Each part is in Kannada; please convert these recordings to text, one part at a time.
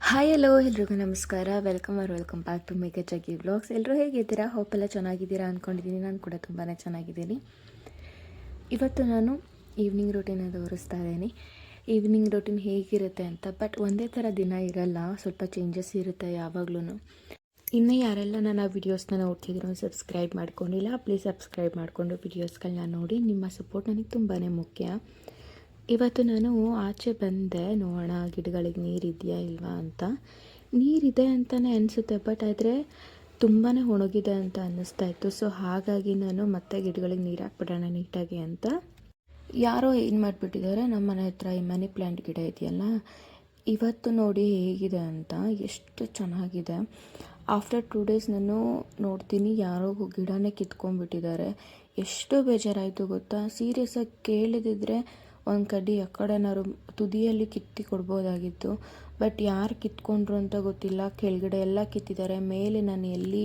ಹಾಯ್ ಹಲೋ ಎಲ್ರಿಗೂ ನಮಸ್ಕಾರ. ವೆಲ್ಕಮ್ ಬ್ಯಾಕ್ ಟು ಮೇಕೆ ಜಗ್ಗಿ ವ್ಲಾಗ್ಸ್. ಎಲ್ಲರೂ ಹೇಗಿದ್ದೀರಾ? ಹೋಪ್ ಎಲ್ಲ ಚೆನ್ನಾಗಿದ್ದೀರಾ ಅಂದ್ಕೊಂಡಿದ್ದೀನಿ. ನಾನು ಕೂಡ ತುಂಬಾ ಚೆನ್ನಾಗಿದ್ದೀನಿ. ಇವತ್ತು ನಾನು ಈವ್ನಿಂಗ್ ರೂಟೀನ್ ತೋರಿಸ್ತಾ ಇದ್ದೀನಿ. ಈವ್ನಿಂಗ್ ರೂಟೀನ್ ಹೇಗಿರುತ್ತೆ ಅಂತ. ಬಟ್ ಒಂದೇ ಥರ ದಿನ ಇರಲ್ಲ, ಸ್ವಲ್ಪ ಚೇಂಜಸ್ ಇರುತ್ತೆ ಯಾವಾಗ್ಲೂ. ಇನ್ನೂ ಯಾರೆಲ್ಲ ನನ್ನ ವೀಡಿಯೋಸ್ನ ನೋಡ್ತಿದ್ರು ಸಬ್ಸ್ಕ್ರೈಬ್ ಮಾಡ್ಕೊಂಡಿಲ್ಲ, ಪ್ಲೀಸ್ ಸಬ್ಸ್ಕ್ರೈಬ್ ಮಾಡಿಕೊಂಡು ವೀಡಿಯೋಸ್ಗಳನ್ನ ನೋಡಿ. ನಿಮ್ಮ ಸಪೋರ್ಟ್ ನನಗೆ ತುಂಬಾ ಮುಖ್ಯ. ಇವತ್ತು ನಾನು ಆಚೆ ಬಂದೆ, ನೋಡೋಣ ಗಿಡಗಳಿಗೆ ನೀರಿದೆಯಾ ಇಲ್ವಾ ಅಂತ. ನೀರಿದೆ ಅಂತಲೇ ಅನಿಸುತ್ತೆ, ಬಟ್ ಆದರೆ ತುಂಬಾ ಒಣಗಿದೆ ಅಂತ ಅನ್ನಿಸ್ತಾ ಇತ್ತು. ಸೊ ಹಾಗಾಗಿ ನಾನು ಮತ್ತೆ ಗಿಡಗಳಿಗೆ ನೀರು ಹಾಕ್ಬಿಡೋಣ ನೀಟಾಗಿ ಅಂತ. ಯಾರೋ ಏನು ಮಾಡಿಬಿಟ್ಟಿದ್ದಾರೆ, ನಮ್ಮ ಮನೆ ಹತ್ರ ಈ ಮನಿ ಪ್ಲ್ಯಾಂಟ್ ಗಿಡ ಇದೆಯಲ್ಲ, ಇವತ್ತು ನೋಡಿ ಹೇಗಿದೆ ಅಂತ, ಎಷ್ಟು ಚೆನ್ನಾಗಿದೆ. ಆಫ್ಟರ್ 2 ಡೇಸ್ ನಾನು ನೋಡ್ತೀನಿ ಯಾರೋ ಗಿಡನೇ ಕಿತ್ಕೊಂಡ್ಬಿಟ್ಟಿದ್ದಾರೆ. ಎಷ್ಟು ಬೇಜಾರಾಯಿತು ಗೊತ್ತಾ. ಸೀರಿಯಸ್ಸಾಗಿ ಕೇಳಿದಿದ್ರೆ ಒಂದು ಕಡ್ಡಿ ಆ ಕಡೆನಾರು ತುದಿಯಲ್ಲಿ ಕಿತ್ತಿ ಕೊಡ್ಬೋದಾಗಿತ್ತು. ಬಟ್ ಯಾರು ಕಿತ್ಕೊಂಡ್ರು ಅಂತ ಗೊತ್ತಿಲ್ಲ. ಕೆಳಗಡೆ ಎಲ್ಲ ಕಿತ್ತಿದ್ದಾರೆ. ಮೇಲೆ ನಾನು ಎಲ್ಲಿ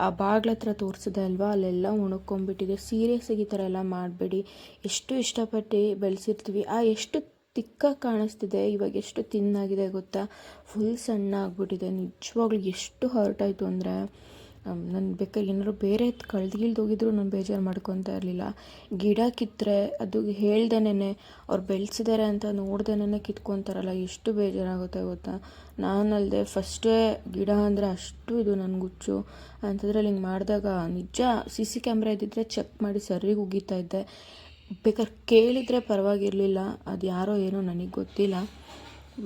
ಆ ಬಾಗ್ಲ ಹತ್ರ ತೋರಿಸಿದೆ ಅಲ್ವಾ, ಅಲ್ಲೆಲ್ಲ ಉಣ್ಕೊಂಡ್ಬಿಟ್ಟಿದೆ. ಸೀರಿಯಸ್ಸಾಗಿ ಈ ಥರ ಎಲ್ಲ ಮಾಡಬೇಡಿ. ಎಷ್ಟು ಇಷ್ಟಪಟ್ಟು ಬೆಳೆಸಿರ್ತೀವಿ. ಎಷ್ಟು ತಿಕ್ಕಾಗಿ ಕಾಣಿಸ್ತಿದೆ, ಇವಾಗ ಎಷ್ಟು ತಿನ್ನಾಗಿದೆ ಗೊತ್ತಾ. ಫುಲ್ ಸಣ್ಣ ಆಗ್ಬಿಟ್ಟಿದೆ. ನಿಜವಾಗ್ಲೂ ಎಷ್ಟು ಹರ್ಟ್ ಆಯಿತು ಅಂದರೆ, ನಾನು ಬೇಕಾದ್ರೆ ಏನಾದ್ರು ಬೇರೆ ಕಳ್ದಿಗಿಲ್ದೋಗಿದ್ರು ನಾನು ಬೇಜಾರು ಮಾಡ್ಕೊತಾ ಇರಲಿಲ್ಲ. ಗಿಡ ಕಿತ್ತರೆ ಅದು ಹೇಳ್ದೇನೆ ಅವ್ರು ಬೆಳೆಸಿದ್ದಾರೆ ಅಂತ ನೋಡ್ದೇನೆ ಕಿತ್ಕೊತಾರಲ್ಲ, ಎಷ್ಟು ಬೇಜಾರಾಗುತ್ತೆ ಗೊತ್ತಾ. ನಾನಲ್ಲದೆ ಫಸ್ಟೇ ಗಿಡ ಅಂದರೆ ಅಷ್ಟು ಇದು ನನಗುಚ್ಚು ಅಂಥದ್ರಲ್ಲಿ ಹಿಂಗೆ ಮಾಡಿದಾಗ ನಿಜ CC ಕ್ಯಾಮ್ರಾ ಇದ್ದಿದ್ರೆ ಚೆಕ್ ಮಾಡಿ ಸರಿಗೆ ಉಗೀತಾ ಇದ್ದೆ. ಬೇಕಾದ್ರೆ ಕೇಳಿದರೆ ಪರವಾಗಿರಲಿಲ್ಲ. ಅದು ಯಾರೋ ಏನೋ ನನಗೆ ಗೊತ್ತಿಲ್ಲ,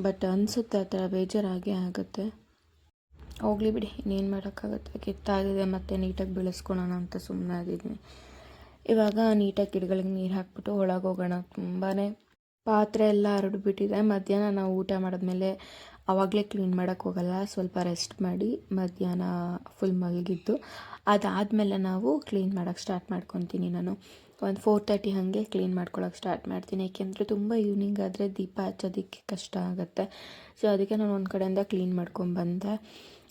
ಬಟ್ ಅನಿಸುತ್ತೆ ಆ ಥರ ಬೇಜಾರಾಗೇ ಆಗುತ್ತೆ. ಹೋಗಲಿ ಬಿಡಿ, ಇನ್ನೇನು ಮಾಡೋಕ್ಕಾಗುತ್ತೆ. ಕಿತ್ತಾಗಿದೆ, ಮತ್ತು ನೀಟಾಗಿ ಬೆಳೆಸ್ಕೊಳೋಣ ಅಂತ ಸುಮ್ಮನೆ ಆಗಿದ್ದೀನಿ. ಇವಾಗ ನೀಟಾಗಿ ಗಿಡಗಳಿಗೆ ನೀರು ಹಾಕ್ಬಿಟ್ಟು ಒಳಗೆ ಹೋಗೋಣ. ತುಂಬಾ ಪಾತ್ರೆ ಎಲ್ಲ ಹರಡ್ಬಿಟ್ಟಿದೆ. ಮಧ್ಯಾಹ್ನ ನಾವು ಊಟ ಮಾಡಿದ್ಮೇಲೆ ಆವಾಗಲೇ ಕ್ಲೀನ್ ಮಾಡೋಕ್ಕೆ ಹೋಗಲ್ಲ, ಸ್ವಲ್ಪ ರೆಸ್ಟ್ ಮಾಡಿ ಮಧ್ಯಾಹ್ನ ಫುಲ್ ಮಲಗಿದ್ದು. ಅದಾದಮೇಲೆ ನಾವು ಕ್ಲೀನ್ ಮಾಡೋಕ್ಕೆ ಸ್ಟಾರ್ಟ್ ಮಾಡ್ಕೊತೀನಿ. ನಾನು ಒಂದು 4:30 ಹಾಗೆ ಕ್ಲೀನ್ ಮಾಡ್ಕೊಳಕ್ಕೆ ಸ್ಟಾರ್ಟ್ ಮಾಡ್ತೀನಿ. ಏಕೆಂದರೆ ತುಂಬ ಈವ್ನಿಂಗ್ ಆದರೆ ದೀಪ ಹಚ್ಚೋದಕ್ಕೆ ಕಷ್ಟ ಆಗುತ್ತೆ. ಸೊ ಅದಕ್ಕೆ ನಾನು ಒಂದು ಕಡೆಯಿಂದ ಕ್ಲೀನ್ ಮಾಡ್ಕೊಂಡ್ಬಂದೆ.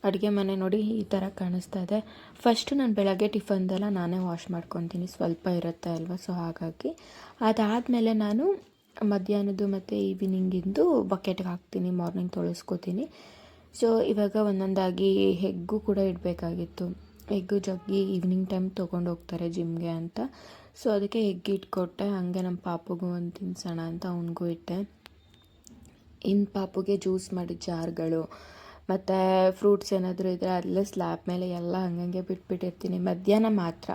ಅಡುಗೆ ಮನೆ ನೋಡಿ ಈ ಥರ ಕಾಣಿಸ್ತಾ ಇದೆ. ಫಸ್ಟು ನಾನು ಬೆಳಗ್ಗೆ ಟಿಫನ್ದೆಲ್ಲ ನಾನೇ ವಾಶ್ ಮಾಡ್ಕೊತೀನಿ, ಸ್ವಲ್ಪ ಇರುತ್ತೆ ಅಲ್ವಾ, ಸೊ ಹಾಗಾಗಿ. ಅದಾದಮೇಲೆ ನಾನು ಮಧ್ಯಾಹ್ನದ್ದು ಮತ್ತು ಈವ್ನಿಂಗಿಂದು ಬಕೆಟ್ಗೆ ಹಾಕ್ತೀನಿ, ಮಾರ್ನಿಂಗ್ ತೊಳೆಸ್ಕೊತೀನಿ. ಸೊ ಇವಾಗ ಒಂದೊಂದಾಗಿ ಎಗ್ಗು ಕೂಡ ಇಡಬೇಕಾಗಿತ್ತು. ಎಗ್ಗು ಜಗ್ಗಿ ಈವ್ನಿಂಗ್ ಟೈಮ್ ತೊಗೊಂಡು ಹೋಗ್ತಾರೆ ಜಿಮ್ಗೆ ಅಂತ. ಸೊ ಅದಕ್ಕೆ ಎಗ್ ಇಟ್ಕೊಟ್ಟೆ. ಹಾಗೆ ನಮ್ಮ ಪಾಪುಗೂ ಒಂದು ತಿನ್ಸೋಣ ಅಂತ ಅವನಿಗೂ ಇಟ್ಟೆ. ಇನ್ನು ಪಾಪುಗೆ ಜ್ಯೂಸ್ ಮಾಡಿದ ಜಾರ್ಗಳು ಮತ್ತು ಫ್ರೂಟ್ಸ್ ಏನಾದರೂ ಇದ್ದರೆ ಅಲ್ಲೇ ಸ್ಲ್ಯಾಬ್ ಮೇಲೆ ಎಲ್ಲ ಹಂಗಂಗೆ ಬಿಟ್ಬಿಟ್ಟಿರ್ತೀನಿ. ಮಧ್ಯಾಹ್ನ ಮಾತ್ರ,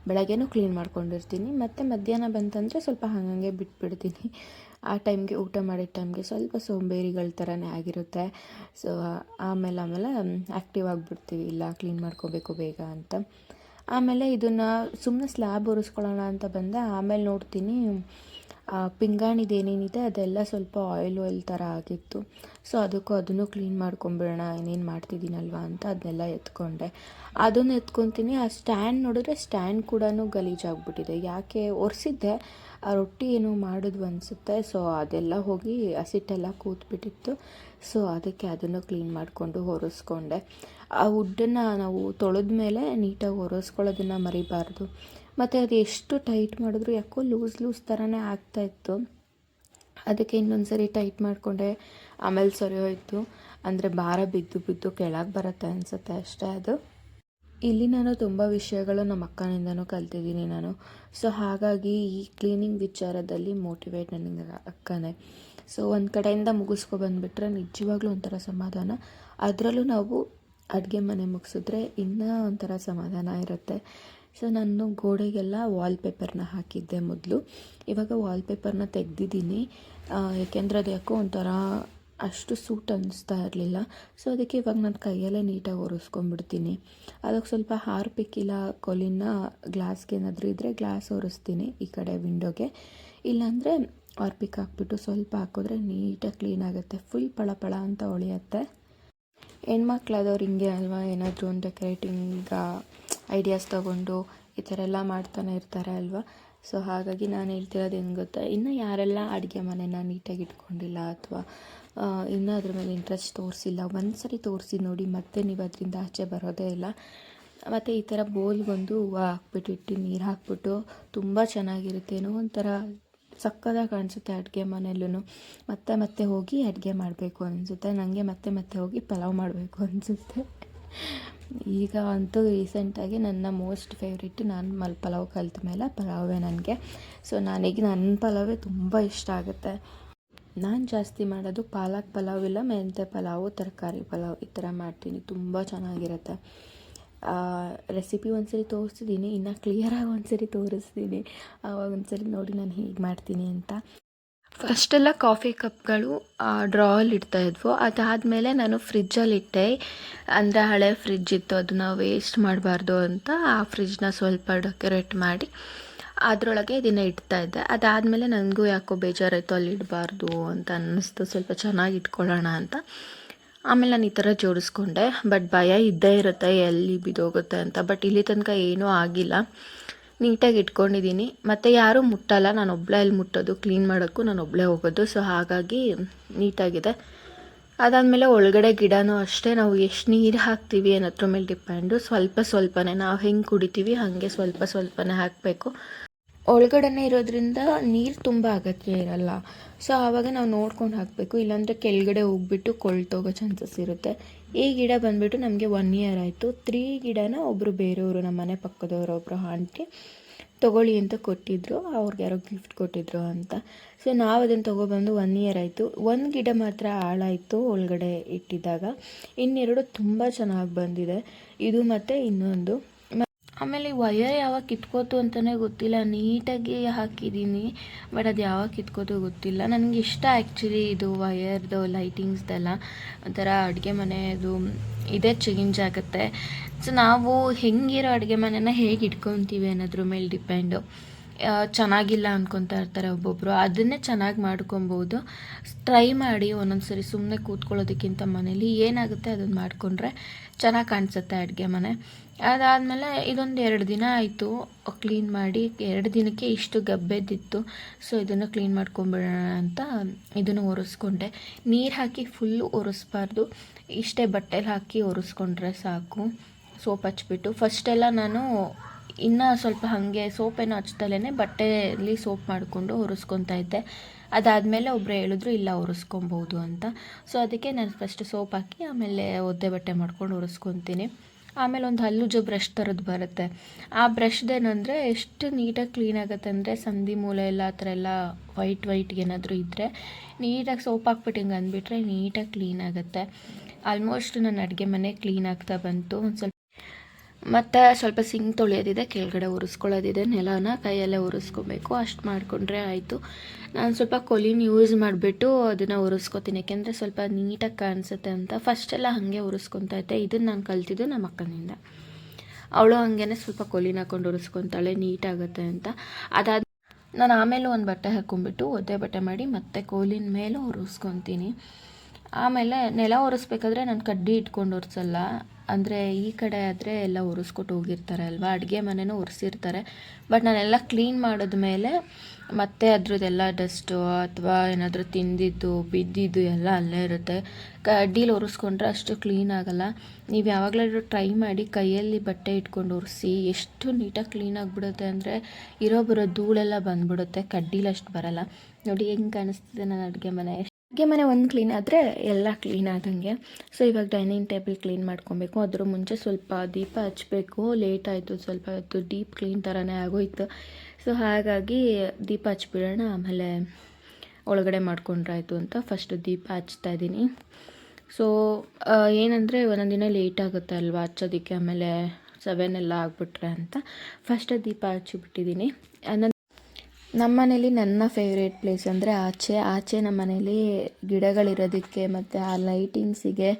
ಬೆಳಗ್ಗೆನೂ ಕ್ಲೀನ್ ಮಾಡ್ಕೊಂಡಿರ್ತೀನಿ, ಮತ್ತು ಮಧ್ಯಾಹ್ನ ಬಂತಂದರೆ ಸ್ವಲ್ಪ ಹಾಗಂಗೆ ಬಿಟ್ಬಿಡ್ತೀನಿ. ಆ ಟೈಮ್ಗೆ ಊಟ ಮಾಡಿದ ಟೈಮ್ಗೆ ಸ್ವಲ್ಪ ಸೋಂಬೇರಿಗಳ ಥರನೇ ಆಗಿರುತ್ತೆ. ಸೊ ಆಮೇಲೆ ಆ್ಯಕ್ಟಿವ್ ಆಗಿಬಿಡ್ತೀವಿ, ಇಲ್ಲ ಕ್ಲೀನ್ ಮಾಡ್ಕೋಬೇಕು ಬೇಗ ಅಂತ. ಆಮೇಲೆ ಇದನ್ನು ಸುಮ್ಮನೆ ಸ್ಲ್ಯಾಬ್ ಒರೆಸ್ಕೊಳ್ಳೋಣ ಅಂತ ಬಂದೆ. ಆಮೇಲೆ ನೋಡ್ತೀನಿ ಪಿಂಗಾಣಿದೇನೇನಿದೆ ಅದೆಲ್ಲ ಸ್ವಲ್ಪ ಆಯಿಲ್ ಥರ ಆಗಿತ್ತು. ಸೊ ಅದನ್ನು ಕ್ಲೀನ್ ಮಾಡ್ಕೊಂಬಿಡೋಣ, ಇನ್ನೇನು ಮಾಡ್ತಿದ್ದೀನಲ್ವ ಅಂತ ಅದನ್ನೆಲ್ಲ ಎತ್ಕೊಂಡೆ. ಅದನ್ನು ಎತ್ಕೊತೀನಿ. ಆ ಸ್ಟ್ಯಾಂಡ್ ನೋಡಿದ್ರೆ ಸ್ಟ್ಯಾಂಡ್ ಕೂಡ ಗಲೀಜಾಗ್ಬಿಟ್ಟಿದೆ. ಯಾಕೆ ಒರೆಸಿದ್ದೆ, ಆ ರೊಟ್ಟಿ ಏನೋ ಮಾಡಿದ್ವು ಅನಿಸುತ್ತೆ. ಸೊ ಅದೆಲ್ಲ ಹೋಗಿ ಹಸಿಟ್ಟೆಲ್ಲ ಕೂತ್ಬಿಟ್ಟಿತ್ತು. ಸೊ ಅದಕ್ಕೆ ಅದನ್ನು ಕ್ಲೀನ್ ಮಾಡಿಕೊಂಡು ಒರೆಸ್ಕೊಂಡೆ. ಆ ವುಡ್ಡನ್ನು ನಾವು ತೊಳೆದ ಮೇಲೆ ನೀಟಾಗಿ ಒರೆಸ್ಕೊಳ್ಳೋದನ್ನು ಮರಿಬಾರ್ದು. ಮತ್ತು ಅದು ಎಷ್ಟು ಟೈಟ್ ಮಾಡಿದ್ರು ಯಾಕೋ ಲೂಸ್ ಥರನೇ ಆಗ್ತಾಯಿತ್ತು. ಅದಕ್ಕೆ ಇನ್ನೊಂದು ಸರಿ ಟೈಟ್ ಮಾಡಿಕೊಂಡೆ. ಆಮೇಲೆ ಸರಿ ಹೋಯಿತು. ಅಂದರೆ ಭಾರ ಬಿದ್ದು ಕೆಳಗೆ ಬರುತ್ತೆ ಅನಿಸುತ್ತೆ ಅಷ್ಟೇ ಅದು. ಇಲ್ಲಿ ನಾನು ತುಂಬ ವಿಷಯಗಳು ನಮ್ಮ ಅಕ್ಕನಿಂದನೂ ಕಲ್ತಿದ್ದೀನಿ ನಾನು. ಸೊ ಹಾಗಾಗಿ ಈ ಕ್ಲೀನಿಂಗ್ ವಿಚಾರದಲ್ಲಿ ಮೋಟಿವೇಟ್ ನನಗೆ ಅಕ್ಕನೇ. ಸೊ ಒಂದು ಕಡೆಯಿಂದ ಮುಗಿಸ್ಕೊಬಂದುಬಿಟ್ರೆ ನಿಜವಾಗ್ಲೂ ಒಂಥರ ಸಮಾಧಾನ. ಅದರಲ್ಲೂ ನಾವು ಅಡುಗೆ ಮನೆ ಮುಗಿಸಿದ್ರೆ ಇನ್ನೂ ಒಂಥರ ಸಮಾಧಾನ ಇರುತ್ತೆ. ಸೊ ನಾನು ಗೋಡೆಗೆಲ್ಲ ವಾಲ್ಪೇಪರ್ನ ಹಾಕಿದ್ದೆ ಮೊದಲು. ಇವಾಗ ವಾಲ್ಪೇಪರ್ನ ತೆಗೆದಿದ್ದೀನಿ, ಏಕೆಂದರೆ ಅದು ಯಾಕೋ ಒಂಥರ ಅಷ್ಟು ಸೂಟ್ ಅನ್ನಿಸ್ತಾ ಇರಲಿಲ್ಲ. ಸೊ ಅದಕ್ಕೆ ಇವಾಗ ನಾನು ಕೈಯಲ್ಲೇ ನೀಟಾಗಿ ಒರೆಸ್ಕೊಂಡ್ಬಿಡ್ತೀನಿ. ಅದಕ್ಕೆ ಸ್ವಲ್ಪ ಹಾರ್ಪಿಕ್ ಇಲ್ಲ ಕೊಲಿನ ಗ್ಲಾಸ್ಗೆ ಏನಾದರೂ ಇದ್ದರೆ ಗ್ಲಾಸ್ ಒರೆಸ್ತೀನಿ ಈ ಕಡೆ ವಿಂಡೋಗೆ. ಇಲ್ಲಾಂದರೆ ಹಾರ್ಪಿಕ್ ಹಾಕ್ಬಿಟ್ಟು ಸ್ವಲ್ಪ ಹಾಕಿದ್ರೆ ನೀಟಾಗಿ ಕ್ಲೀನ್ ಆಗುತ್ತೆ, ಫುಲ್ ಪಳ ಅಂತ ಹೊಳೆಯುತ್ತೆ. ಹೆಣ್ಮಕ್ಳಾದವ್ರು ಹಿಂಗೆ ಅಲ್ವಾ, ಏನಾದರೂ ಒಂದು ಡೆಕೋರೇಟಿಂಗ್ ಐಡಿಯಾಸ್ ತೊಗೊಂಡು ಈ ಥರ ಎಲ್ಲ ಮಾಡ್ತಾನೆ ಇರ್ತಾರೆ ಅಲ್ವಾ. ಸೊ ಹಾಗಾಗಿ ನಾನು ಹೇಳ್ತಿರೋದು ಏನು ಗೊತ್ತಾ, ಇನ್ನು ಯಾರೆಲ್ಲ ಅಡುಗೆ ಮನೆನ ನೀಟಾಗಿ ಇಟ್ಕೊಂಡಿಲ್ಲ ಅಥವಾ ಇನ್ನೂ ಅದ್ರ ಮೇಲೆ ಇಂಟ್ರೆಸ್ಟ್ ತೋರಿಸಿಲ್ಲ, ಒಂದು ಸರಿ ತೋರಿಸಿ ನೋಡಿ, ಮತ್ತೆ ನೀವು ಅದರಿಂದ ಆಚೆ ಬರೋದೇ ಇಲ್ಲ. ಮತ್ತು ಈ ಥರ ಬೋಲ್ಗೊಂದು ಹೂವು ಹಾಕ್ಬಿಟ್ಟು ಇಟ್ಟು ನೀರು ಹಾಕ್ಬಿಟ್ಟು ತುಂಬ ಚೆನ್ನಾಗಿರುತ್ತೆ. ಏನೋ ಒಂಥರ ಸಕ್ಕತ್ತಾಗಿ ಕಾಣಿಸುತ್ತೆ ಅಡುಗೆ ಮನೆಯಲ್ಲೂ. ಮತ್ತೆ ಮತ್ತೆ ಹೋಗಿ ಅಡುಗೆ ಮಾಡಬೇಕು ಅನಿಸುತ್ತೆ ನನಗೆ, ಮತ್ತೆ ಮತ್ತೆ ಹೋಗಿ ಪಲಾವ್ ಮಾಡಬೇಕು ಅನಿಸುತ್ತೆ. ಈಗ ಅಂತೂ ರೀಸೆಂಟಾಗಿ ನನ್ನ ಮೋಸ್ಟ್ ಫೇವ್ರೇಟ್, ನಾನು ಪಲಾವ್ ಕಲಿತ ಮೇಲೆ ಪಲಾವೇ ನನಗೆ. ಸೊ ನನಗೆ ನನ್ನ ಪಲಾವೇ ತುಂಬ ಇಷ್ಟ ಆಗುತ್ತೆ. ನಾನು ಜಾಸ್ತಿ ಮಾಡೋದು ಪಾಲಕ್ ಪಲಾವ್ ಇಲ್ಲ ಮೆಂತ್ಯ ಪಲಾವು, ತರಕಾರಿ ಪಲಾವ್ ಈ ಥರ ಮಾಡ್ತೀನಿ, ತುಂಬ ಚೆನ್ನಾಗಿರುತ್ತೆ. ರೆಸಿಪಿ ಒಂದ್ಸರಿ ತೋರಿಸಿದ್ದೀನಿ, ಇನ್ನು ಕ್ಲಿಯರಾಗಿ ಒಂದ್ಸರಿ ತೋರಿಸ್ತೀನಿ, ಆವಾಗ ಒಂದ್ಸರಿ ನೋಡಿ ನಾನು ಹೇಗೆ ಮಾಡ್ತೀನಿ ಅಂತ. ಫಸ್ಟೆಲ್ಲ ಕಾಫಿ ಕಪ್ಗಳು ಡ್ರಾವಲ್ಲಿ ಇಡ್ತಾಯಿದ್ವು, ಅದಾದಮೇಲೆ ನಾನು ಫ್ರಿಜ್ಜಲ್ಲಿಟ್ಟೆ. ಅಂದರೆ ಹಳೆ ಫ್ರಿಜ್ ಇತ್ತು, ಅದನ್ನು ವೇಸ್ಟ್ ಮಾಡಬಾರ್ದು ಅಂತ ಆ ಫ್ರಿಜ್ನ ಸ್ವಲ್ಪ ಡೆಕೋರೇಟ್ ಮಾಡಿ ಅದರೊಳಗೆ ಇದನ್ನು ಇಡ್ತಾಯಿದ್ದೆ. ಅದಾದಮೇಲೆ ನನಗೂ ಯಾಕೋ ಬೇಜಾರಾಯಿತು, ಅಲ್ಲಿ ಇಡಬಾರ್ದು ಅಂತ ಅನ್ನಿಸ್ತು, ಸ್ವಲ್ಪ ಚೆನ್ನಾಗಿ ಇಟ್ಕೊಳ್ಳೋಣ ಅಂತ. ಆಮೇಲೆ ನಾನು ಈ ಥರ ಜೋಡಿಸ್ಕೊಂಡೆ. ಬಟ್ ಭಯ ಇದ್ದೇ ಇರುತ್ತೆ ಎಲ್ಲಿ ಬಿದ್ದೋಗುತ್ತೆ ಅಂತ. ಬಟ್ ಇಲ್ಲಿ ತನಕ ಏನೂ ಆಗಿಲ್ಲ, ನೀಟಾಗಿ ಇಟ್ಕೊಂಡಿದ್ದೀನಿ. ಮತ್ತು ಯಾರೂ ಮುಟ್ಟಲ್ಲ, ನಾನು ಒಬ್ಬಳೇ ಅಲ್ಲಿ ಮುಟ್ಟೋದು, ಕ್ಲೀನ್ ಮಾಡೋಕ್ಕೂ ನಾನು ಒಬ್ಬಳೇ ಹೋಗೋದು. ಸೊ ಹಾಗಾಗಿ ನೀಟಾಗಿದೆ. ಅದಾದಮೇಲೆ ಒಳಗಡೆ ಗಿಡನೂ ಅಷ್ಟೇ, ನಾವು ಎಷ್ಟು ನೀರು ಹಾಕ್ತೀವಿ ಅನ್ನೋದ್ರ ಮೇಲೆ ಡಿಪೆಂಡು. ಸ್ವಲ್ಪ ಸ್ವಲ್ಪನೇ, ನಾವು ಹೆಂಗೆ ಕುಡಿತೀವಿ ಹಾಗೆ ಸ್ವಲ್ಪ ಸ್ವಲ್ಪನೇ ಹಾಕಬೇಕು. ಒಳಗಡೆನೇ ಇರೋದ್ರಿಂದ ನೀರು ತುಂಬ ಅಗತ್ಯ ಇರಲ್ಲ. ಸೊ ಆವಾಗ ನಾವು ನೋಡ್ಕೊಂಡು ಹಾಕಬೇಕು, ಇಲ್ಲಾಂದರೆ ಕೆಳಗಡೆ ಹೋಗ್ಬಿಟ್ಟು ಕೊಳ್ತೋಗೋ ಚಾನ್ಸಸ್ ಇರುತ್ತೆ. ಈ ಗಿಡ ಬಂದುಬಿಟ್ಟು ನಮಗೆ 1 ಇಯರ್ ಆಯಿತು. 3 ಗಿಡನ ಒಬ್ಬರು ಬೇರೆಯವರು, ನಮ್ಮ ಮನೆ ಪಕ್ಕದವರು ಒಬ್ಬರು ಆಂಟಿ ತೊಗೊಳ್ಳಿ ಅಂತ ಕೊಟ್ಟಿದ್ದರು, ಅವ್ರಿಗೆ ಯಾರೋ ಗಿಫ್ಟ್ ಕೊಟ್ಟಿದ್ರು ಅಂತ. ಸೊ ನಾವು ಅದನ್ನು ತೊಗೊಬಂದು 1 ಇಯರ್ ಆಯಿತು. ಒಂದು ಗಿಡ ಮಾತ್ರ ಹಾಳಾಯಿತು ಒಳಗಡೆ ಇಟ್ಟಿದ್ದಾಗ, ಇನ್ನೆರಡು ತುಂಬ ಚೆನ್ನಾಗಿ ಬಂದಿದೆ, ಇದು ಮತ್ತು ಇನ್ನೊಂದು. ಆಮೇಲೆ ವಯರ್ ಯಾವಾಗ ಕಿತ್ಕೋತು ಅಂತಲೇ ಗೊತ್ತಿಲ್ಲ, ನೀಟಾಗಿ ಹಾಕಿದ್ದೀನಿ, ಬಟ್ ಅದು ಯಾವಾಗ ಕಿತ್ಕೋತು ಗೊತ್ತಿಲ್ಲ. ನನಗೆ ಇಷ್ಟ ಆ್ಯಕ್ಚುಲಿ ಇದು ವಯರ್ದು ಲೈಟಿಂಗ್ಸ್ದೆಲ್ಲ, ಒಂಥರ ಅಡುಗೆ ಮನೆಯದು ಇದೇ ಚೇಂಜ್ ಆಗುತ್ತೆ. ಸೊ ನಾವು ಹೆಂಗಿರೋ ಅಡುಗೆ ಮನೆನ ಹೇಗೆ ಇಟ್ಕೊತೀವಿ ಅನ್ನೋದ್ರ ಮೇಲೆ ಡಿಪೆಂಡು. ಚೆನ್ನಾಗಿಲ್ಲ ಅಂದ್ಕೊತಾ ಇರ್ತಾರೆ ಒಬ್ಬೊಬ್ಬರು, ಅದನ್ನೇ ಚೆನ್ನಾಗಿ ಮಾಡ್ಕೊಬೋದು. ಟ್ರೈ ಮಾಡಿ ಒಂದೊಂದು ಸರಿ, ಸುಮ್ಮನೆ ಕೂತ್ಕೊಳ್ಳೋದಕ್ಕಿಂತ ಮನೇಲಿ ಏನಾಗುತ್ತೆ ಅದನ್ನು ಮಾಡಿಕೊಂಡ್ರೆ ಚೆನ್ನಾಗಿ ಕಾಣಿಸುತ್ತೆ ಅಡುಗೆ ಮನೆ. ಅದಾದಮೇಲೆ ಇದೊಂದು 2 ದಿನ ಆಯಿತು ಕ್ಲೀನ್ ಮಾಡಿ, 2 ದಿನಕ್ಕೆ ಇಷ್ಟು ಗಬ್ಬೆದ್ದಿತ್ತು. ಸೊ ಇದನ್ನು ಕ್ಲೀನ್ ಮಾಡ್ಕೊಂಬಿಡೋಣ ಅಂತ ಇದನ್ನು ಒರೆಸ್ಕೊಂಡೆ. ನೀರು ಹಾಕಿ ಫುಲ್ಲು ಒರೆಸ್ಬಾರ್ದು, ಇಷ್ಟೇ ಬಟ್ಟೆಲಿ ಹಾಕಿ ಒರೆಸ್ಕೊಂಡ್ರೆ ಸಾಕು. ಸೋಪ್ ಹಚ್ಬಿಟ್ಟು ಫಸ್ಟೆಲ್ಲ ನಾನು ಇನ್ನೂ ಸ್ವಲ್ಪ ಹಾಗೆ ಸೋಪೇನೋ ಹಚ್ದಲೇ ಬಟ್ಟೆಯಲ್ಲಿ ಸೋಪ್ ಮಾಡಿಕೊಂಡು ಒರೆಸ್ಕೊತಾ ಇದ್ದೆ. ಅದಾದಮೇಲೆ ಒಬ್ಬರು ಹೇಳಿದ್ರು ಇಲ್ಲ ಒರೆಸ್ಕೊಬೋದು ಅಂತ. ಸೊ ಅದಕ್ಕೆ ನಾನು ಫಸ್ಟ್ ಸೋಪ್ ಹಾಕಿ ಆಮೇಲೆ ಒದ್ದೆ ಬಟ್ಟೆ ಮಾಡ್ಕೊಂಡು ಒರೆಸ್ಕೊತೀನಿ. ಆಮೇಲೆ ಒಂದು ಹಲ್ಲುಜ್ಜೋ ಬ್ರಷ್ ಥರದ್ದು ಬರುತ್ತೆ, ಆ ಬ್ರಷ್ದೇನಂದರೆ ಎಷ್ಟು ನೀಟಾಗಿ ಕ್ಲೀನ್ ಆಗುತ್ತೆ ಅಂದರೆ, ಸಂಧಿ ಮೂಲೆ ಎಲ್ಲ ಆ ಥರ ಎಲ್ಲ ವೈಟ್ ಏನಾದರೂ ಇದ್ದರೆ ನೀಟಾಗಿ ಸೋಪ್ ಹಾಕ್ಬಿಟ್ಟು ಹಿಂಗೆ ಅಂದ್ಬಿಟ್ರೆ ನೀಟಾಗಿ ಕ್ಲೀನ್ ಆಗುತ್ತೆ. ಆಲ್ಮೋಸ್ಟ್ ನನ್ನ ಅಡುಗೆ ಮನೆ ಕ್ಲೀನ್ ಆಗ್ತಾ ಬಂತು. ಮತ್ತು ಸ್ವಲ್ಪ ಸಿಂಕ್ ತೊಳೆಯೋದಿದೆ, ಕೆಳಗಡೆ ಒರೆಸ್ಕೊಳ್ಳೋದಿದೆ, ನೆಲನ ಕೈಯಲ್ಲೇ ಒರೆಸ್ಕೊಬೇಕು, ಅಷ್ಟು ಮಾಡಿಕೊಂಡ್ರೆ ಆಯಿತು. ನಾನು ಸ್ವಲ್ಪ ಕೊಲಿನ ಯೂಸ್ ಮಾಡಿಬಿಟ್ಟು ಅದನ್ನು ಒರೆಸ್ಕೊತೀನಿ, ಯಾಕೆಂದರೆ ಸ್ವಲ್ಪ ನೀಟಾಗಿ ಕಾಣಿಸುತ್ತೆ ಅಂತ. ಫಸ್ಟೆಲ್ಲ ಹಾಗೆ ಒರೆಸ್ಕೊತಾ ಇದ್ದೆ, ಇದನ್ನು ನಾನು ಕಲ್ತಿದ್ದು ನಮ್ಮ ಅಕ್ಕನಿಂದ. ಅವಳು ಹಾಗೇ ಸ್ವಲ್ಪ ಕೊಲಿನ ಹಾಕೊಂಡು ಒರೆಸ್ಕೊತಾಳೆ, ನೀಟಾಗುತ್ತೆ ಅಂತ. ಅದಾದ ನಾನು ಆಮೇಲೆ ಒಂದು ಬಟ್ಟೆ ಹಾಕ್ಕೊಂಬಿಟ್ಟು ಒದ್ದೆ ಬಟ್ಟೆ ಮಾಡಿ ಮತ್ತೆ ಕೋಲಿನ ಮೇಲೆ ಒರೆಸ್ಕೊತೀನಿ. ಆಮೇಲೆ ನೆಲ ಒರೆಸ್ಬೇಕಾದ್ರೆ ನಾನು ಕಡ್ಡಿ ಇಟ್ಕೊಂಡು ಒರೆಸಲ್ಲ, ಅಂದರೆ ಈ ಕಡೆ ಆದರೆ ಎಲ್ಲ ಒರೆಸ್ಕೊಟ್ಟು ಹೋಗಿರ್ತಾರೆ ಅಲ್ವಾ, ಅಡುಗೆ ಮನೆಯೂ ಒರೆಸಿರ್ತಾರೆ. ಬಟ್ ನಾನೆಲ್ಲ ಕ್ಲೀನ್ ಮಾಡಿದ್ಮೇಲೆ ಮತ್ತೆ ಅದ್ರದ್ದೆಲ್ಲ ಡಸ್ಟು ಅಥವಾ ಏನಾದರೂ ತಿಂದಿದ್ದು ಬಿದ್ದಿದ್ದು ಎಲ್ಲ ಅಲ್ಲೇ ಇರುತ್ತೆ. ಕಡ್ಡೀಲಿ ಒರೆಸ್ಕೊಂಡ್ರೆ ಅಷ್ಟು ಕ್ಲೀನ್ ಆಗೋಲ್ಲ. ನೀವು ಯಾವಾಗಲಾದ್ರೂ ಟ್ರೈ ಮಾಡಿ, ಕೈಯಲ್ಲಿ ಬಟ್ಟೆ ಇಟ್ಕೊಂಡು ಒರೆಸಿ, ಎಷ್ಟು ನೀಟಾಗಿ ಕ್ಲೀನ್ ಆಗಿಬಿಡುತ್ತೆ ಅಂದರೆ ಬರೋ ಧೂಳೆಲ್ಲ ಬಂದುಬಿಡುತ್ತೆ, ಕಡ್ಡೀಲಿ ಅಷ್ಟು ಬರೋಲ್ಲ. ನೋಡಿ ಹೆಂಗೆ ಕಾಣಿಸ್ತಿದೆ ನನ್ನ ಅಡುಗೆ ಮನೆ. ಅಡುಗೆ ಮನೆ ಒಂದು ಕ್ಲೀನ್ ಆದರೆ ಎಲ್ಲ ಕ್ಲೀನ್ ಆದಂಗೆ. ಸೊ ಇವಾಗ ಡೈನಿಂಗ್ ಟೇಬಲ್ ಕ್ಲೀನ್ ಮಾಡ್ಕೊಬೇಕು, ಅದ್ರ ಮುಂಚೆ ಸ್ವಲ್ಪ ದೀಪ ಹಚ್ಚಬೇಕು. ಲೇಟ್ ಆಯಿತು, ಸ್ವಲ್ಪ ಹೊತ್ತು ಡೀಪ್ ಕ್ಲೀನ್ ಥರನೇ ಆಗೋಯ್ತು. ಸೊ ಹಾಗಾಗಿ ದೀಪ ಹಚ್ಬಿಡೋಣ, ಆಮೇಲೆ ಒಳಗಡೆ ಮಾಡ್ಕೊಂಡ್ರಾಯ್ತು ಅಂತ ಫಸ್ಟು ದೀಪ ಹಚ್ತಾ ಇದ್ದೀನಿ. ಸೊ ಏನಂದರೆ ಒಂದೊಂದು ದಿನ ಲೇಟ್ ಆಗುತ್ತೆ ಅಲ್ವಾ ಹಚ್ಚೋದಕ್ಕೆ, ಆಮೇಲೆ 7 ಎಲ್ಲ ಆಗಿಬಿಟ್ರೆ ಅಂತ ಫಸ್ಟ್ ದೀಪ ಹಚ್ಚಿಬಿಟ್ಟಿದ್ದೀನಿ. ನಮ್ಮ ಮನೇಲಿ ನನ್ನ ಫೇವ್ರೇಟ್ ಪ್ಲೇಸ್ ಅಂದರೆ ಆಚೆ ನಮ್ಮ ಮನೇಲಿ ಗಿಡಗಳಿರೋದಕ್ಕೆ ಮತ್ತು ಆ ಲೈಟಿಂಗ್ಸಿಗೆ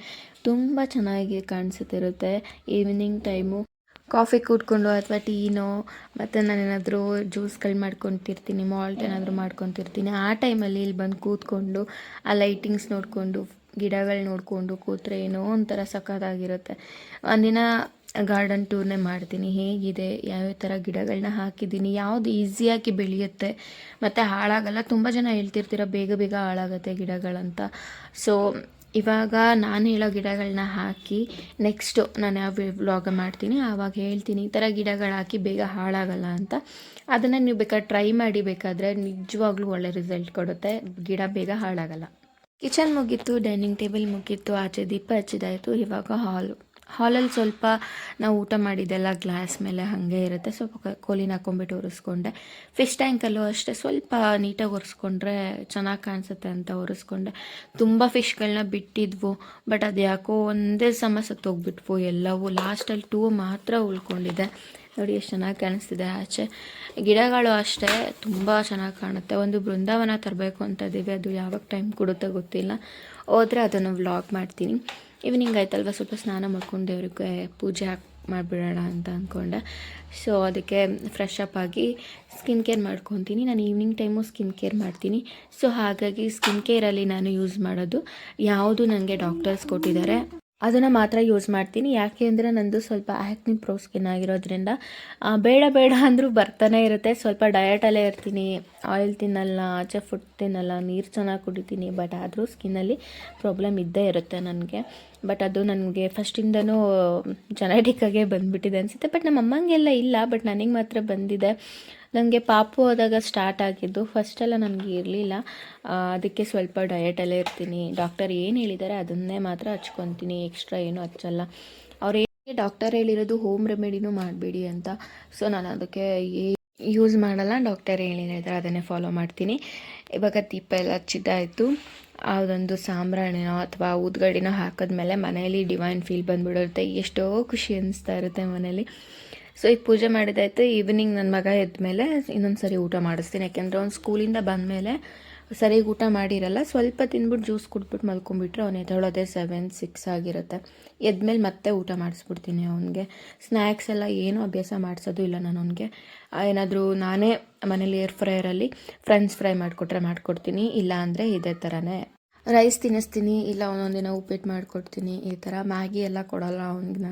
ತುಂಬ ಚೆನ್ನಾಗಿ ಕಾಣಿಸುತ್ತಿರುತ್ತೆ. ಈವ್ನಿಂಗ್ ಟೈಮು ಕಾಫಿ ಕುಡ್ಕೊಂಡು ಅಥವಾ ಟೀನೋ, ಮತ್ತು ನಾನೇನಾದರೂ ಜ್ಯೂಸ್ಗಳು ಮಾಡ್ಕೊತಿರ್ತೀನಿ, ಮಾಲ್ಟ್ ಏನಾದರೂ ಮಾಡ್ಕೊತಿರ್ತೀನಿ, ಆ ಟೈಮಲ್ಲಿ ಇಲ್ಲಿ ಬಂದು ಕೂತ್ಕೊಂಡು ಆ ಲೈಟಿಂಗ್ಸ್ ನೋಡಿಕೊಂಡು ಗಿಡಗಳು ನೋಡಿಕೊಂಡು ಕೂತ್ರೆ ಏನೋ ಒಂಥರ ಸಖತ್ತಾಗಿರುತ್ತೆ. ಒಂದಿನ ಗಾರ್ಡನ್ ಟೂರ್ನೇ ಮಾಡ್ತೀನಿ, ಹೇಗಿದೆ, ಯಾವ್ಯಾವ ಥರ ಗಿಡಗಳನ್ನ ಹಾಕಿದ್ದೀನಿ, ಯಾವುದು ಈಸಿಯಾಗಿ ಬೆಳೆಯುತ್ತೆ ಮತ್ತು ಹಾಳಾಗಲ್ಲ. ತುಂಬ ಜನ ಹೇಳ್ತಿರ್ತೀರ ಬೇಗ ಬೇಗ ಹಾಳಾಗುತ್ತೆ ಗಿಡಗಳಂತ. ಸೊ ಇವಾಗ ನಾನು ಹೇಳೋ ಗಿಡಗಳನ್ನ ಹಾಕಿ ನೆಕ್ಸ್ಟು ನಾನು ಯಾವ ವ್ಲಾಗ ಮಾಡ್ತೀನಿ ಆವಾಗ ಹೇಳ್ತೀನಿ ಈ ಥರ ಗಿಡಗಳು ಹಾಕಿ ಬೇಗ ಹಾಳಾಗಲ್ಲ ಅಂತ. ಅದನ್ನು ನೀವು ಬೇಕಾದ್ರೆ ಟ್ರೈ ಮಾಡಿ, ಬೇಕಾದರೆ ನಿಜವಾಗ್ಲೂ ಒಳ್ಳೆ ರಿಸಲ್ಟ್ ಕೊಡುತ್ತೆ, ಗಿಡ ಬೇಗ ಹಾಳಾಗಲ್ಲ. ಕಿಚನ್ ಮುಗೀತು, ಡೈನಿಂಗ್ ಟೇಬಲ್ ಮುಗೀತು, ಆಚೆ ದೀಪ ಹಚ್ಚಿದಾಯಿತು. ಇವಾಗ ಹಾಲಲ್ಲಿ ಸ್ವಲ್ಪ ನಾವು ಊಟ ಮಾಡಿದ್ದೆಲ್ಲ ಗ್ಲಾಸ್ ಮೇಲೆ ಹಾಗೆ ಇರುತ್ತೆ, ಸ್ವಲ್ಪ ಕೋಲಿನ ಹಾಕೊಂಡ್ಬಿಟ್ಟು ಒರೆಸ್ಕೊಂಡೆ. ಫಿಶ್ ಟ್ಯಾಂಕಲ್ಲೂ ಅಷ್ಟೇ ಸ್ವಲ್ಪ ನೀಟಾಗಿ ಒರೆಸ್ಕೊಂಡ್ರೆ ಚೆನ್ನಾಗಿ ಕಾಣಿಸುತ್ತೆ ಅಂತ ಒರೆಸ್ಕೊಂಡೆ. ತುಂಬ ಫಿಶ್ಗಳನ್ನ ಬಿಟ್ಟಿದ್ವು, ಬಟ್ ಅದು ಯಾಕೋ ಒಂದೇ ಸಮ ಸತ್ತೋಗ್ಬಿಟ್ವು ಎಲ್ಲವೂ. ಲಾಸ್ಟಲ್ಲಿ 2 ಮಾತ್ರ ಉಳ್ಕೊಂಡಿದೆ. ನೋಡಿ ಎಷ್ಟು ಚೆನ್ನಾಗಿ ಕಾಣಿಸ್ತಿದೆ ಆಚೆ. ಗಿಡಗಳು ಅಷ್ಟೇ ತುಂಬ ಚೆನ್ನಾಗಿ ಕಾಣುತ್ತೆ. ಒಂದು ಬೃಂದಾವನ ತರಬೇಕು ಅಂತ ಇದ್ದೀವಿ, ಅದು ಯಾವಾಗ ಟೈಮ್ ಕೊಡುತ್ತೋ ಗೊತ್ತಿಲ್ಲ. ಹೋದರೆ ಅದನ್ನು ವ್ಲಾಗ್ ಮಾಡ್ತೀನಿ. ಈವ್ನಿಂಗ್ ಆಯ್ತಲ್ವ, ಸ್ವಲ್ಪ ಸ್ನಾನ ಮಾಡ್ಕೊಂಡು ದೇವ್ರಿಗೆ ಪೂಜೆ ಮಾಡಿಬಿಡೋಣ ಅಂತ ಅಂದ್ಕೊಂಡೆ. ಸೊ ಅದಕ್ಕೆ ಫ್ರೆಶ್ ಅಪ್ ಆಗಿ ಸ್ಕಿನ್ ಕೇರ್ ಮಾಡ್ಕೊತೀನಿ. ನಾನು ಈವ್ನಿಂಗ್ ಟೈಮು ಸ್ಕಿನ್ ಕೇರ್ ಮಾಡ್ತೀನಿ. ಸೊ ಹಾಗಾಗಿ ಸ್ಕಿನ್ ಕೇರಲ್ಲಿ ನಾನು ಯೂಸ್ ಮಾಡೋದು ಯಾವುದು ನನಗೆ ಡಾಕ್ಟರ್ಸ್ ಕೊಟ್ಟಿದ್ದಾರೆ ಅದನ್ನು ಮಾತ್ರ ಯೂಸ್ ಮಾಡ್ತೀನಿ. ಯಾಕೆ ಅಂದರೆ ನಂದು ಸ್ವಲ್ಪ ಆ್ಯಕ್ನಿ ಪ್ರೋ ಸ್ಕಿನ್ ಆಗಿರೋದ್ರಿಂದ ಬೇಡ ಬೇಡ ಅಂದರೂ ಬರ್ತಾನೆ ಇರುತ್ತೆ. ಸ್ವಲ್ಪ ಡಯಟಲ್ಲೇ ಇರ್ತೀನಿ, ಆಯಿಲ್ ತಿನ್ನಲ್ಲ, ಆಚೆ ಫುಡ್ ತಿನ್ನಲ್ಲ, ನೀರು ಚೆನ್ನಾಗಿ ಕುಡಿತೀನಿ, ಬಟ್ ಆದರೂ ಸ್ಕಿನ್ನಲ್ಲಿ ಪ್ರಾಬ್ಲಮ್ ಇದ್ದೇ ಇರುತ್ತೆ ನನಗೆ. ಬಟ್ ಅದು ನನಗೆ ಫಸ್ಟಿಂದನೂ ಜೆನೆಟಿಕ್ಕಾಗೇ ಬಂದುಬಿಟ್ಟಿದೆ ಅನಿಸುತ್ತೆ. ಬಟ್ ನಮ್ಮ ಅಮ್ಮಂಗೆಲ್ಲ ಇಲ್ಲ, ಬಟ್ ನನಗೆ ಮಾತ್ರ ಬಂದಿದೆ. ನನಗೆ ಪಾಪು ಹೋದಾಗ ಸ್ಟಾರ್ಟ್ ಆಗಿದ್ದು, ಫಸ್ಟೆಲ್ಲ ನನಗೆ ಇರಲಿಲ್ಲ. ಅದಕ್ಕೆ ಸ್ವಲ್ಪ ಡಯಟಲ್ಲೇ ಇರ್ತೀನಿ. ಡಾಕ್ಟರ್ ಏನು ಹೇಳಿದ್ದಾರೆ ಅದನ್ನೇ ಮಾತ್ರ ಹಚ್ಕೊತೀನಿ, ಎಕ್ಸ್ಟ್ರಾ ಏನೂ ಹಚ್ಚಲ್ಲ. ಅವ್ರು ಡಾಕ್ಟರ್ ಹೇಳಿರೋದು ಹೋಮ್ ರೆಮಿಡಿನೂ ಮಾಡಬೇಡಿ ಅಂತ. ಸೊ ನಾನು ಅದಕ್ಕೆ ಯೂಸ್ ಮಾಡಲ್ಲ, ಡಾಕ್ಟರ್ ಹೇಳಿದ್ದಾರೆ ಅದನ್ನೇ ಫಾಲೋ ಮಾಡ್ತೀನಿ. ಇವಾಗ ದೀಪ ಎಲ್ಲ ಹಚ್ಚಿದ್ದಾಯಿತು. ಅದೊಂದು ಸಾಂಬ್ರಾಣಿನೋ ಅಥವಾ ಊದ್ಗಡಿನೋ ಹಾಕಿದ್ಮೇಲೆ ಮನೆಯಲ್ಲಿ ಡಿವೈನ್ ಫೀಲ್ ಬಂದುಬಿಡುತ್ತೆ. ಎಷ್ಟೋ ಖುಷಿ ಅನ್ನಿಸ್ತಾ ಇರುತ್ತೆ ಮನೇಲಿ. ಸೊ ಈಗ ಪೂಜೆ ಮಾಡಿದಾಯಿತು. ಈವ್ನಿಂಗ್ ನನ್ನ ಮಗ ಎದ್ದ ಮೇಲೆ ಇನ್ನೊಂದು ಸರಿ ಊಟ ಮಾಡಿಸ್ತೀನಿ. ಯಾಕೆಂದರೆ ಅವ್ನು ಸ್ಕೂಲಿಂದ ಬಂದಮೇಲೆ ಸರಿಯಾಗಿ ಊಟ ಮಾಡಿರಲ್ಲ, ಸ್ವಲ್ಪ ತಿಂದ್ಬಿಟ್ಟು ಜ್ಯೂಸ್ ಕುಡ್ಬಿಟ್ಟು ಮಲ್ಕೊಂಡ್ಬಿಟ್ರೆ ಅವ್ನು ಎದ್ದೇಳೋದೇ 7-6 ಆಗಿರುತ್ತೆ. ಎದ್ಮೇಲೆ ಮತ್ತೆ ಊಟ ಮಾಡಿಸ್ಬಿಡ್ತೀನಿ ಅವನಿಗೆ. ಸ್ನ್ಯಾಕ್ಸ್ ಎಲ್ಲ ಏನೂ ಅಭ್ಯಾಸ ಮಾಡಿಸೋದು ಇಲ್ಲ ನಾನು ಅವನಿಗೆ. ಏನಾದರೂ ನಾನೇ ಮನೇಲಿ ಏರ್ ಫ್ರೈಯರಲ್ಲಿ ಫ್ರೆಂಚ್ ಫ್ರೈ ಮಾಡಿಕೊಟ್ರೆ ಮಾಡಿಕೊಡ್ತೀನಿ, ಇಲ್ಲ ಅಂದರೆ ಇದೇ ಥರನೇ ರೈಸ್ ತಿನ್ನಿಸ್ತೀನಿ, ಇಲ್ಲ ಒಂದೊಂದು ದಿನ ಉಪ್ಪಿಟ್ಟು ಮಾಡಿಕೊಡ್ತೀನಿ. ಈ ಥರ ಮ್ಯಾಗಿ ಎಲ್ಲ ಕೊಡೋಲ್ಲ ಅವ್ನಿಗೆ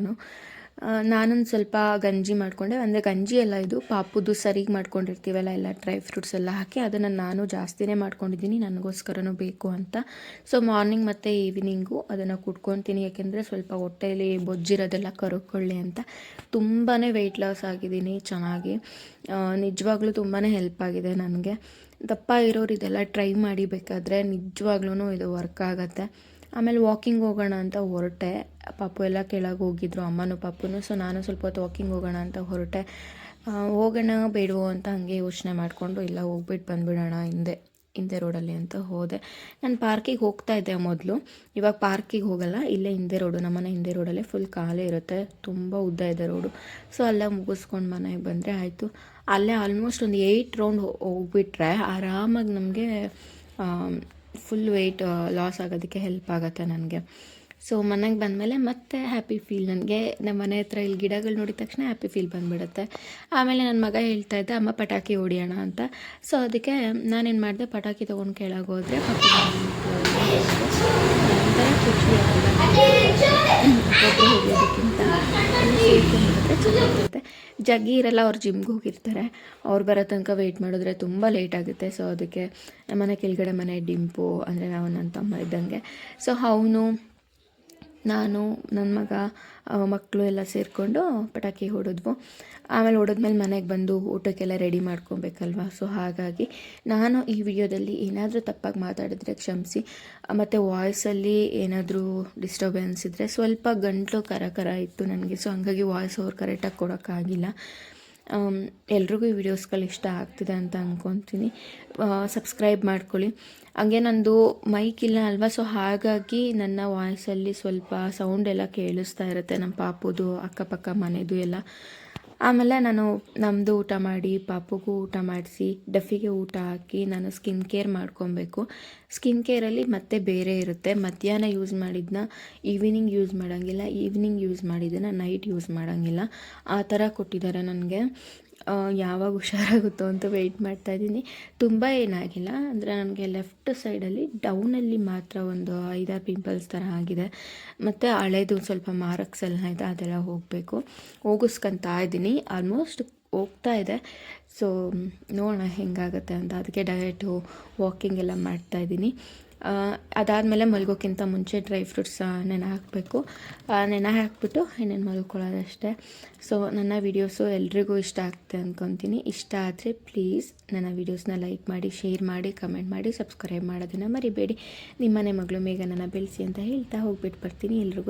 ನಾನೊಂದು ಸ್ವಲ್ಪ ಗಂಜಿ ಮಾಡಿಕೊಂಡೆ. ಅಂದರೆ ಗಂಜಿ ಎಲ್ಲ ಇದು ಪಾಪುದು ಸರಿಗೆ ಮಾಡ್ಕೊಂಡಿರ್ತೀವಲ್ಲ, ಎಲ್ಲ ಡ್ರೈ ಫ್ರೂಟ್ಸ್ ಎಲ್ಲ ಹಾಕಿ ಅದನ್ನು ನಾನು ಜಾಸ್ತಿನೇ ಮಾಡ್ಕೊಂಡಿದ್ದೀನಿ, ನನಗೋಸ್ಕರನೂ ಬೇಕು ಅಂತ. ಸೊ ಮಾರ್ನಿಂಗ್ ಮತ್ತು ಈವ್ನಿಂಗು ಅದನ್ನು ಕುಡ್ಕೊತೀನಿ, ಯಾಕೆಂದರೆ ಸ್ವಲ್ಪ ಹೊಟ್ಟೆಯಲ್ಲಿ ಬೊಜ್ಜಿರೋದೆಲ್ಲ ಕರಕೊಳ್ಳಿ ಅಂತ. ತುಂಬಾ ವೆಯ್ಟ್ ಲಾಸ್ ಆಗಿದ್ದೀನಿ ಚೆನ್ನಾಗಿ, ನಿಜವಾಗ್ಲೂ ತುಂಬಾ ಹೆಲ್ಪ್ ಆಗಿದೆ ನನಗೆ. ದಪ್ಪ ಇರೋರು ಇದೆಲ್ಲ ಟ್ರೈ ಮಾಡಿ, ಬೇಕಾದರೆ ನಿಜವಾಗ್ಲೂ ಇದು ವರ್ಕ್ ಆಗುತ್ತೆ. ಆಮೇಲೆ ವಾಕಿಂಗ್ ಹೋಗೋಣ ಅಂತ ಹೊರಟೆ. ಪಾಪು ಎಲ್ಲ ಕೆಳಗೆ ಹೋಗಿದ್ರು, ಅಮ್ಮನೂ ಪಾಪುನು. ಸೊ ನಾನು ಸ್ವಲ್ಪ ಹೊತ್ತು ವಾಕಿಂಗ್ ಹೋಗೋಣ ಅಂತ ಹೊರಟೆ. ಹೋಗೋಣ ಬೇಡವೋ ಅಂತ ಹಾಗೆ ಯೋಚನೆ ಮಾಡಿಕೊಂಡು ಇಲ್ಲ ಹೋಗ್ಬಿಟ್ಟು ಬಂದುಬಿಡೋಣ ಹಿಂದೆ ರೋಡಲ್ಲಿ ಅಂತ ಹೋದೆ. ನಾನು ಪಾರ್ಕಿಗೆ ಹೋಗ್ತಾ ಇದ್ದೆ ಮೊದಲು, ಇವಾಗ ಪಾರ್ಕಿಗೆ ಹೋಗಲ್ಲ, ಇಲ್ಲೇ ಹಿಂದೆ ರೋಡು, ನಮ್ಮನೆ ಹಿಂದೆ ರೋಡಲ್ಲೇ ಫುಲ್ ಖಾಲಿ ಇರುತ್ತೆ, ತುಂಬ ಉದ್ದ ಇದೆ ರೋಡು. ಸೊ ಅಲ್ಲೇ ಮುಗಿಸ್ಕೊಂಡು ಮನೆಗೆ ಬಂದರೆ ಆಯಿತು. ಅಲ್ಲೇ ಆಲ್ಮೋಸ್ಟ್ ಒಂದು 8 ರೌಂಡ್ ಹೋಗ್ಬಿಟ್ರೆ ಆರಾಮಾಗಿ ನಮಗೆ ಫುಲ್ ವೆಯ್ಟ್ ಲಾಸ್ ಆಗೋದಕ್ಕೆ ಹೆಲ್ಪ್ ಆಗುತ್ತೆ ನನಗೆ. ಸೊ ಮನೆಗೆ ಬಂದಮೇಲೆ ಮತ್ತೆ ಹ್ಯಾಪಿ ಫೀಲ್ ನನಗೆ. ನಮ್ಮ ಮನೆ ಹತ್ರ ಇಲ್ಲಿ ಗಿಡಗಳು ನೋಡಿದ ತಕ್ಷಣ ಹ್ಯಾಪಿ ಫೀಲ್ ಬಂದುಬಿಡುತ್ತೆ. ಆಮೇಲೆ ನನ್ನ ಮಗ ಹೇಳ್ತಾ ಇದ್ದ ಅಮ್ಮ ಪಟಾಕಿ ಹೊಡಿಯೋಣ ಅಂತ. ಸೊ ಅದಕ್ಕೆ ನಾನೇನು ಮಾಡಿದೆ, ಪಟಾಕಿ ತೊಗೊಂಡು ಕೆಳಗೆ ಹೋದರೆ ಒಂಥರ ಖುಷಿ ಹೋಗೋದಕ್ಕಿಂತ ಸೇರ್ಕೊಂಡ್ಬಿಡುತ್ತೆ, ಚೆನ್ನಾಗಿರುತ್ತೆ. ಜಗ್ಗಿ ಇರಲ್ಲ, ಅವ್ರು ಜಿಮ್ಗೆ ಹೋಗಿರ್ತಾರೆ, ಅವ್ರು ಬರೋ ತನಕ ವೆಯ್ಟ್ ಮಾಡಿದ್ರೆ ತುಂಬ ಲೇಟ್ ಆಗುತ್ತೆ. ಸೊ ಅದಕ್ಕೆ ಮನೆ ಕೆಳಗಡೆ ಮನೆ ಡಿಂಪು, ಅಂದರೆ ನಾವು ನನ್ನ ತಮ್ಮ ಇದ್ದಂಗೆ. ಸೊ ಅವನು, ನಾನು, ನನ್ನ ಮಗ, ಮಕ್ಕಳು ಎಲ್ಲ ಸೇರಿಕೊಂಡು ಪಟಾಕಿ ಹೊಡೆದ್ವು. ಆಮೇಲೆ ಹೊಡೆದ್ಮೇಲೆ ಮನೆಗೆ ಬಂದು ಊಟಕ್ಕೆಲ್ಲ ರೆಡಿ ಮಾಡ್ಕೊಬೇಕಲ್ವ. ಸೊ ಹಾಗಾಗಿ ನಾನು ಈ ವಿಡಿಯೋದಲ್ಲಿ ಏನಾದರೂ ತಪ್ಪಾಗಿ ಮಾತಾಡಿದ್ರೆ ಕ್ಷಮಿಸಿ. ಮತ್ತು ವಾಯ್ಸಲ್ಲಿ ಏನಾದರೂ ಡಿಸ್ಟರ್ಬೆನ್ಸ್ ಇದ್ದರೆ, ಸ್ವಲ್ಪ ಗಂಟಲು ಕರ ಇತ್ತು ನನಗೆ. ಸೊ ಹಂಗಾಗಿ ವಾಯ್ಸ್ ಓವರ್ ಕರೆಕ್ಟಾಗಿ ಕೊಡೋಕ್ಕಾಗಿಲ್ಲ. ಎಲ್ರಿಗೂ ಈ ವಿಡಿಯೋಸ್ಗಳು ಇಷ್ಟ ಆಗ್ತಿದೆ ಅಂತ ಅಂದ್ಕೊತೀನಿ. ಸಬ್ಸ್ಕ್ರೈಬ್ ಮಾಡ್ಕೊಳ್ಳಿ. ಹಂಗೆ ನಂದು ಮೈಕ್ ಇಲ್ಲ ಅಲ್ವಾ, ಸೊ ಹಾಗಾಗಿ ನನ್ನ ವಾಯ್ಸಲ್ಲಿ ಸ್ವಲ್ಪ ಸೌಂಡ್ ಎಲ್ಲ ಕೇಳಿಸ್ತಾ ಇರುತ್ತೆ, ನಮ್ಮ ಪಾಪುದು, ಅಕ್ಕಪಕ್ಕ ಮನೆದು ಎಲ್ಲ. ಆಮೇಲೆ ನಾನು ನಮ್ಮದು ಊಟ ಮಾಡಿ, ಪಾಪುಗೂ ಊಟ ಮಾಡಿಸಿ, ಡಫಿಗೆ ಊಟ ಹಾಕಿ ನಾನು ಸ್ಕಿನ್ ಕೇರ್ ಮಾಡ್ಕೊಬೇಕು. ಸ್ಕಿನ್ ಕೇರಲ್ಲಿ ಮತ್ತೆ ಬೇರೆ ಇರುತ್ತೆ. ಮಧ್ಯಾಹ್ನ ಯೂಸ್ ಮಾಡಿದ್ದನ್ನ ಈವ್ನಿಂಗ್ ಯೂಸ್ ಮಾಡೋಂಗಿಲ್ಲ, ಈವ್ನಿಂಗ್ ಯೂಸ್ ಮಾಡಿದ್ದನ್ನು ನೈಟ್ ಯೂಸ್ ಮಾಡೋಂಗಿಲ್ಲ, ಆ ಥರ ಕೊಟ್ಟಿದ್ದಾರೆ ನನಗೆ. ಯಾವಾಗ ಹುಷಾರಾಗುತ್ತೋ ಅಂತ ವೆಯ್ಟ್ ಮಾಡ್ತಾಯಿದ್ದೀನಿ. ತುಂಬ ಏನಾಗಿಲ್ಲ, ಅಂದರೆ ನನಗೆ ಲೆಫ್ಟ್ ಸೈಡಲ್ಲಿ ಡೌನಲ್ಲಿ ಮಾತ್ರ ಒಂದು 5-6 ಪಿಂಪಲ್ಸ್ ಥರ ಆಗಿದೆ. ಮತ್ತು ಹಳೇದು ಸ್ವಲ್ಪ ಮಾರ್ಕ್ಸ್ ಎಲ್ಲ ಇದೆ, ಅದೆಲ್ಲ ಹೋಗಿಸ್ಕೊತಾ ಇದ್ದೀನಿ. ಆಲ್ಮೋಸ್ಟ್ ಹೋಗ್ತಾ ಇದೆ. ಸೊ ನೋಡೋಣ ಹೆಂಗಾಗುತ್ತೆ ಅಂತ. ಅದಕ್ಕೆ ಡಯಟು, ವಾಕಿಂಗ್ ಎಲ್ಲ ಮಾಡ್ತಾಯಿದ್ದೀನಿ. ಅದಾದಮೇಲೆ ಮಲಗೋಕ್ಕಿಂತ ಮುಂಚೆ ಡ್ರೈ ಫ್ರೂಟ್ಸ್ ನೆನೆ ಹಾಕಬೇಕು. ನೆನೆ ಹಾಕಿಬಿಟ್ಟು ಇನ್ನೇನು ಮಲ್ಕೊಳ್ಳೋದಷ್ಟೇ. ಸೊ ನನ್ನ ವೀಡಿಯೋಸು ಎಲ್ರಿಗೂ ಇಷ್ಟ ಆಗ್ತದೆ ಅಂದ್ಕೊತೀನಿ. ಇಷ್ಟ ಆದರೆ ಪ್ಲೀಸ್ ನನ್ನ ವೀಡಿಯೋಸ್ನ ಲೈಕ್ ಮಾಡಿ, ಶೇರ್ ಮಾಡಿ, ಕಮೆಂಟ್ ಮಾಡಿ, ಸಬ್ಸ್ಕ್ರೈಬ್ ಮಾಡೋದನ್ನು ಮರಿಬೇಡಿ. ನಿಮ್ಮನೆ ಮಗಳು ಮೇಘನನ್ನು ಬೆಳೆಸಿ ಅಂತ ಹೇಳ್ತಾ ಹೋಗ್ಬಿಟ್ಟು ಬರ್ತೀನಿ. ಎಲ್ರಿಗೂ